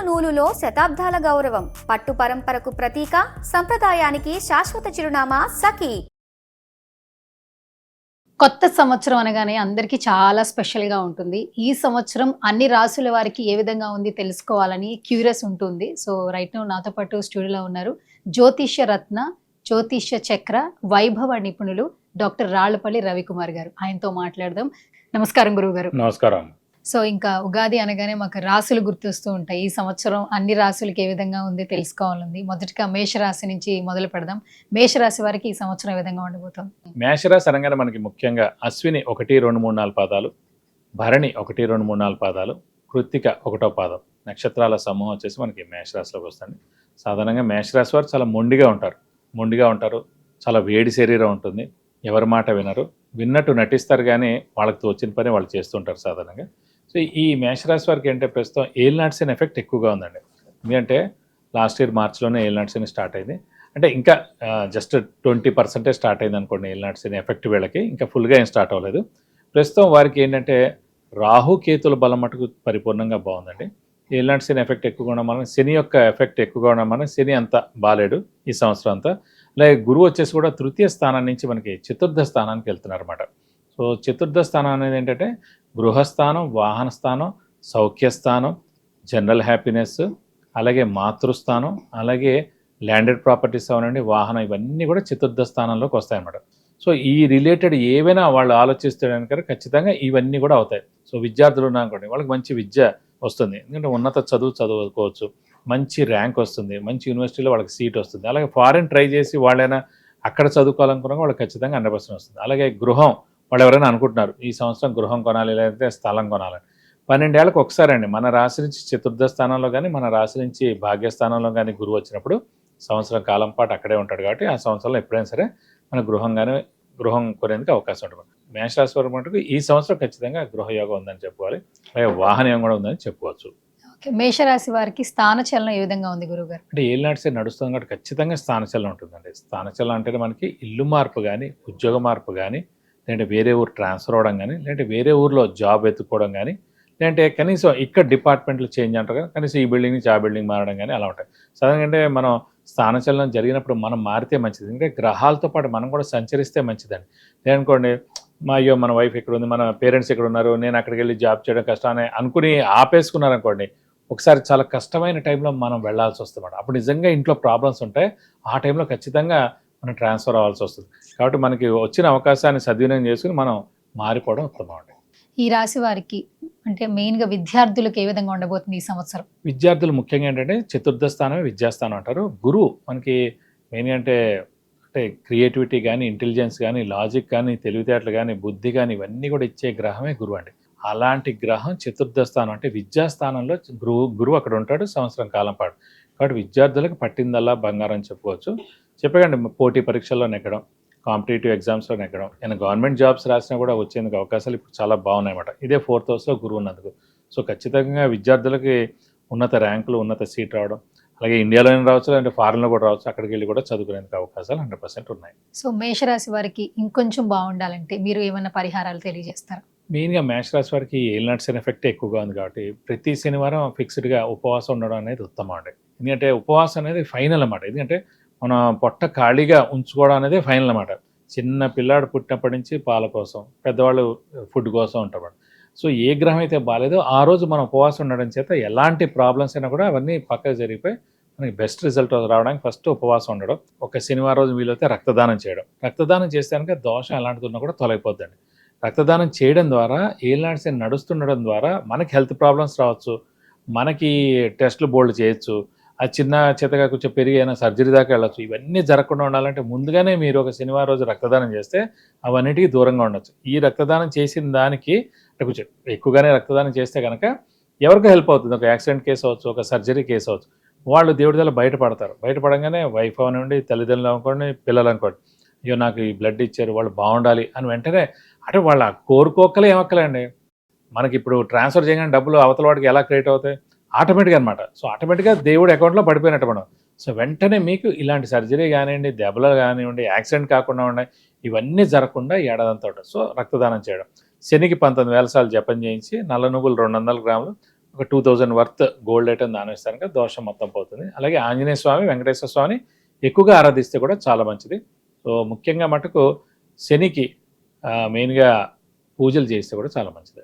నూలులో శతాబ్దాల గౌరవం, పట్టు పరంపరకు ప్రతీక, సంప్రదాయానికి శాశ్వత చిరునామా సఖీ. కొత్త సంవత్సరం అనగానే అందరికీ చాలా స్పెషల్గా ఉంటుంది. ఈ సంవత్సరం అన్ని రాసుల వారికి ఏ విధంగా ఉంది తెలుసుకోవాలని క్యూరియస్ ఉంటుంది. సో రైట్ నౌ నాతో పాటు స్టూడియోలో ఉన్నారు జ్యోతిష్య రత్న, జ్యోతిష్య చక్ర, వైభవ నిపుణులు డాక్టర్ రాళ్లపల్లి రవికుమార్ గారు. ఆయనతో మాట్లాడదాం. నమస్కారం గురువు గారు. నమస్కారం. సో ఇంకా ఉగాది అనగానే మాకు రాసులు గుర్తొస్తూ ఉంటాయి. ఈ సంవత్సరం అన్ని రాసులకి ఏ విధంగా ఉంది తెలుసుకోవాలంది. మొదటిగా మేషరాశి నుంచి మొదలు పెడదాం. మేషరాశి వారికి ఈ సంవత్సరం ఏ విధంగా ఉండబోతుంది? మేషరాశి అనగానే మనకి ముఖ్యంగా అశ్విని 1, 2, 3, 4 పాదాలు, భరణి 1, 2, 3, 4 పాదాలు, కృత్తిక 1వ పాదం నక్షత్రాల సమూహం వచ్చేసి మనకి మేషరాశిలోకి వస్తుంది. సాధారణంగా మేషరాశి వారు చాలా మొండిగా ఉంటారు, చాలా వేడి శరీరం ఉంటుంది, ఎవరి మాట వినరు, విన్నట్టు నటిస్తారు కానీ వాళ్ళకి తోచిన పని వాళ్ళు చేస్తుంటారు సాధారణంగా. సో ఈ మేషరాశి వారికి ఏంటంటే ప్రస్తుతం ఏలినాటి శని ఎఫెక్ట్ ఎక్కువగా ఉందండి. ఎందుకంటే లాస్ట్ ఇయర్ మార్చిలోనే ఏలినాటి శని స్టార్ట్ అయింది. అంటే ఇంకా జస్ట్ 20% స్టార్ట్ అయింది అనుకోండి ఏలినాటి శని ఎఫెక్ట్ వీళ్ళకి, ఇంకా ఫుల్గా ఏం స్టార్ట్ అవ్వలేదు. ప్రస్తుతం వారికి ఏంటంటే రాహు కేతుల బలం మటుకు పరిపూర్ణంగా బాగుందండి. ఏలినాటి శని ఎఫెక్ట్ ఎక్కువగా ఉండడం వలన, శని యొక్క ఎఫెక్ట్ ఎక్కువగా ఉండడం వలన శని అంతా బాలేడు ఈ సంవత్సరం అంతా. అలాగే గురువు వచ్చేసి కూడా తృతీయ స్థానం నుంచి మనకి చతుర్థ స్థానానికి వెళ్తున్నారు అనమాట. సో చతుర్థ స్థానం అనేది ఏంటంటే గృహస్థానం, వాహన స్థానం, సౌఖ్యస్థానం, జనరల్ హ్యాపీనెస్, అలాగే మాతృస్థానం, అలాగే ల్యాండెడ్ ప్రాపర్టీస్ అవనండి, వాహనం, ఇవన్నీ కూడా చతుర్థ స్థానంలోకి వస్తాయన్నమాట. సో ఈ రిలేటెడ్ ఏవైనా వాళ్ళు ఆలోచిస్తే ఖచ్చితంగా ఇవన్నీ కూడా అవుతాయి. సో విద్యార్థులు ఉన్నారనుకోండి, వాళ్ళకి మంచి విద్య వస్తుంది, ఎందుకంటే ఉన్నత చదువుకోవచ్చు, మంచి ర్యాంక్ వస్తుంది, మంచి యూనివర్సిటీలో వాళ్ళకి సీట్ వస్తుంది. అలాగే ఫారెన్ ట్రై చేసి వాళ్ళైనా అక్కడ చదువుకోవాలనుకున్నా వాళ్ళకి ఖచ్చితంగా 100% వస్తుంది. అలాగే గృహం, వాళ్ళు ఎవరైనా అనుకుంటున్నారు ఈ సంవత్సరం గృహం కొనాలి లేదంటే స్థలం కొనాలని, 12 ఏళ్ళకి ఒకసారి అండి మన రాశి నుంచి చతుర్థ స్థానంలో కానీ మన రాశి నుంచి భాగ్యస్థానంలో కానీ గురువు వచ్చినప్పుడు సంవత్సరం కాలం పాటు అక్కడే ఉంటాడు. కాబట్టి ఆ సంవత్సరంలో ఎప్పుడైనా సరే మన గృహం కొనేందుకు అవకాశం ఉంటుంది. మేషరాశి వారి మటుకు ఈ సంవత్సరం ఖచ్చితంగా గృహయోగం ఉందని చెప్పుకోవాలి, అలాగే వాహనయోగం కూడా ఉందని చెప్పుకోవచ్చు. మేషరాశి వారికి స్థానచలనం ఏ విధంగా ఉంది గురువుగారు? అంటే ఏలినాటి శని నడుస్తుంది కాబట్టి ఖచ్చితంగా స్థానచలనం ఉంటుందండి. స్థానచలనం అంటే మనకి ఇల్లు మార్పు కానీ, ఉద్యోగ మార్పు కానీ, లేదంటే వేరే ఊరు ట్రాన్స్ఫర్ అవ్వడం కానీ, లేదంటే వేరే ఊరిలో జాబ్ ఎత్తుకోవడం కానీ, లేదంటే కనీసం ఇక్కడ డిపార్ట్మెంట్లు చేంజ్ అంటారు కదా, కనీసం ఈ బిల్డింగ్ నుంచి ఆ బిల్డింగ్ మారడం కానీ అలా ఉంటాయి. సాధారణంగా అంటే మనం స్థానచలనం జరిగినప్పుడు మనం మారితే మంచిది, ఎందుకంటే గ్రహాలతో పాటు మనం కూడా సంచరిస్తే మంచిదండి. లేదనుకోండి అయ్యో మన వైఫ్ ఎక్కడ ఉంది, మన పేరెంట్స్ ఎక్కడ ఉన్నారు, నేను అక్కడికి వెళ్ళి జాబ్ చేయడం కష్టాన్ని అనుకుని ఆపేసుకున్నారనుకోండి, ఒకసారి చాలా కష్టమైన టైంలో మనం వెళ్లాల్సి వస్తుంది. అప్పుడు నిజంగా ఇంట్లో ప్రాబ్లమ్స్ ఉంటాయి, ఆ టైంలో ఖచ్చితంగా మనం ట్రాన్స్ఫర్ అవ్వాల్సి వస్తుంది. కాబట్టి మనకి వచ్చిన అవకాశాన్ని సద్వినియోగం చేసుకుని మనం మారిపోవడం ఉత్తమం అండి. ఈ రాశి వారికి అంటే మెయిన్గా విద్యార్థులకు ఏ విధంగా ఉండబోతుంది ఈ సంవత్సరం? విద్యార్థులు ముఖ్యంగా ఏంటంటే చతుర్థ స్థానమే విద్యాస్థానం అంటారు. గురువు మనకి మెయిన్గా అంటే క్రియేటివిటీ కానీ, ఇంటెలిజెన్స్ కానీ, లాజిక్ కానీ, తెలివితేటలు కానీ, బుద్ధి కానీ, ఇవన్నీ కూడా ఇచ్చే గ్రహమే గురువు అండి. అలాంటి గ్రహం చతుర్థ స్థానం అంటే విద్యాస్థానంలో గురువు అక్కడ ఉంటాడు సంవత్సరం కాలం పాటు. కాబట్టి విద్యార్థులకు పట్టిందల్లా బంగారం చెప్పుకోవచ్చు. చెప్పకండి పోటీ పరీక్షల్లో నెగ్గడం, కాంపిటేటివ్ ఎగ్జామ్స్లో నెగ్గడం, ఏమైనా గవర్నమెంట్ జాబ్స్ రాసినా కూడా వచ్చేందుకు అవకాశాలు ఇప్పుడు చాలా బాగున్నాయన్నమాట. ఇదే 4th హౌస్లో గురువు ఉన్నందుకు. సో ఖచ్చితంగా విద్యార్థులకి ఉన్నత ర్యాంకులు, ఉన్నత సీట్ రావడం, అలాగే ఇండియాలోనే రావచ్చు, లేదంటే ఫారెన్లో కూడా రావచ్చు, అక్కడికి వెళ్ళి కూడా చదువుకునేందుకు అవకాశాలు 100% ఉన్నాయి. సో మేషరాశి వారికి ఇంకొంచెం బాగుండాలంటే మీరు ఏమైనా పరిహారాలు తెలియజేస్తారా? మెయిన్గా మేషరాశి వారికి ఏలినాటి శని ఎఫెక్ట్ ఎక్కువగా ఉంది కాబట్టి ప్రతి శనివారం ఫిక్స్డ్గా ఉపవాసం ఉండడం అనేది ఉత్తమం అండి. ఎందుకంటే ఉపవాసం అనేది ఫైనల్ అన్నమాట. ఎందుకంటే మన పొట్ట ఖాళీగా ఉంచుకోవడం అనేది ఫైనల్ అన్నమాట. చిన్న పిల్లాడు పుట్టినప్పటి నుంచి పాల కోసం, పెద్దవాళ్ళు ఫుడ్ కోసం ఉంటారు. సో ఏ గ్రహం అయితే బాగాలేదో ఆ రోజు మనం ఉపవాసం ఉండడం చేత ఎలాంటి ప్రాబ్లమ్స్ అయినా కూడా అవన్నీ పక్కకు జరిగిపోయి మనకి బెస్ట్ రిజల్ట్ రావడానికి ఫస్ట్ ఉపవాసం ఉండడం, ఒక శనివారం రోజు వీలైతే రక్తదానం చేయడం. రక్తదానం చేస్తే కనుక దోషం ఎలాంటిది ఉన్నా కూడా తొలగిపోద్దండి. రక్తదానం చేయడం ద్వారా ఏలినాటి శని నడుస్తుండడం ద్వారా మనకి హెల్త్ ప్రాబ్లమ్స్ రావచ్చు, మనకి టెస్టులు బోల్డ్ చేయొచ్చు, ఆ చిన్న చేతగా కొంచెం పెరిగి అయినా సర్జరీ దాకా వెళ్ళచ్చు. ఇవన్నీ జరగకుండా ఉండాలంటే ముందుగానే మీరు ఒక శనివారం రోజు రక్తదానం చేస్తే అవన్నిటికీ దూరంగా ఉండొచ్చు. ఈ రక్తదానం చేసిన దానికి కొంచెం ఎక్కువగానే రక్తదానం చేస్తే కనుక ఎవరికి హెల్ప్ అవుతుంది. ఒక యాక్సిడెంట్ కేసు అవ్వచ్చు, ఒక సర్జరీ కేసు అవ్వచ్చు, వాళ్ళు దేవుడి దల్ల బయటపడతారు. బయటపడగానే వైఫ్ అవనండి, తల్లిదండ్రులు అనుకోండి, పిల్లలు అనుకోండి, అయ్యో నాకు ఈ బ్లడ్ ఇచ్చారు, వాళ్ళు బాగుండాలి అని వెంటనే అంటే వాళ్ళ కోరుకోకలే ఏమక్కలండి. మనకి ఇప్పుడు ట్రాన్స్ఫర్ చేయగానే డబ్బులు అవతల వాడికి ఎలా క్రియేట్ అవుతాయి, ఆటోమేటిక్గా అనమాట. సో ఆటోమేటిక్గా దేవుడి అకౌంట్లో పడిపోయినట్టు మనం. సో వెంటనే మీకు ఇలాంటి సర్జరీ కానివ్వండి, దెబ్బలు కానివ్వండి, యాక్సిడెంట్ కాకుండా ఉన్నాయి, ఇవన్నీ జరగకుండా ఏడాదంతా ఉంటుంది. సో రక్తదానం చేయడం, శనికి 19,000 సార్లు జపం చేయించి, నల్ల నువ్వులు 200 గ్రాములు, ఒక 2000 వర్త్ గోల్డ్ ఐటమ్ దానం ఇస్తారు కనుక దోషం మొత్తం పోతుంది. అలాగే ఆంజనేయ స్వామి, వెంకటేశ్వర స్వామిని ఎక్కువగా ఆరాధిస్తే కూడా చాలా మంచిది. సో ముఖ్యంగా మటుకు శనికి మెయిన్గా పూజలు చేస్తే కూడా చాలా మంచిది.